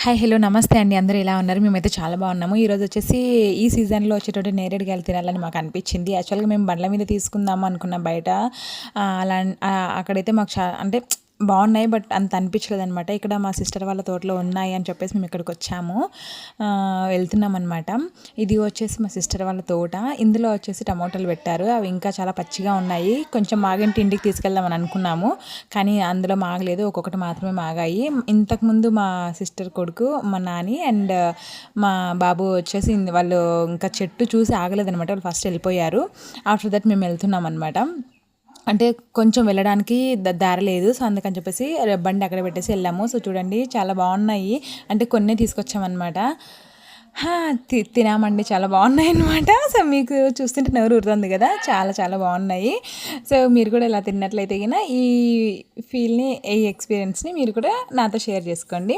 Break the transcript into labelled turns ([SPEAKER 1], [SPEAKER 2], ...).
[SPEAKER 1] Hi hello నమస్తే అండి. అందరూ ఎలా ఉన్నారు? మేమైతే చాలా బాగున్నాము. ఈరోజు వచ్చేసి ఈ సీజన్‌లో వచ్చేటువంటి నేరేడుకాయలు తినాలని మాకు అనిపించింది. యాక్చువల్‌గా మేము బండ్ల మీద తీసుకుందాం అనుకున్నాం బయట. అక్కడైతే మాకు అంటే బాగున్నాయి. బట్ అంత అనిపించలేదనమాట. ఇక్కడ మా సిస్టర్ వాళ్ళ తోటలో ఉన్నాయి అని చెప్పేసి మేము ఇక్కడికి వచ్చాము. వెళ్తున్నాం అనమాట. ఇది వచ్చేసి మా సిస్టర్ వాళ్ళ తోట. ఇందులో వచ్చేసి టమోటాలు పెట్టారు. అవి ఇంకా చాలా పచ్చిగా ఉన్నాయి. కొంచెం మాగింటి ఇంటికి తీసుకెళ్దామని అనుకున్నాము. కానీ అందులో మాగలేదు. ఒక్కొక్కటి మాత్రమే మాగాయి. ఇంతకుముందు మా సిస్టర్ కొడుకు, మా నాని అండ్ మా బాబు వచ్చేసి వాళ్ళు ఇంకా చెట్టు చూసి ఆగలేదనమాట. వాళ్ళు ఫస్ట్ వెళ్ళిపోయారు. ఆఫ్టర్ దట్ మేము వెళ్తున్నాం అనమాట. అంటే కొంచెం వెళ్ళడానికి దారి లేదు. సో అందుకని చెప్పేసి బండి అక్కడ పెట్టేసి వెళ్ళాము. సో చూడండి చాలా బాగున్నాయి. అంటే కొన్నే తీసుకొచ్చామన్నమాట. తినామండి, చాలా బాగున్నాయి అనమాట. సో మీకు చూస్తుంటే నోరు ఊరుతుంది కదా, చాలా చాలా బాగున్నాయి. సో మీరు కూడా ఇలా తిన్నట్లయితే ఈ ఫీల్ని, ఈ ఎక్స్పీరియన్స్ని మీరు కూడా నాతో షేర్ చేసుకోండి.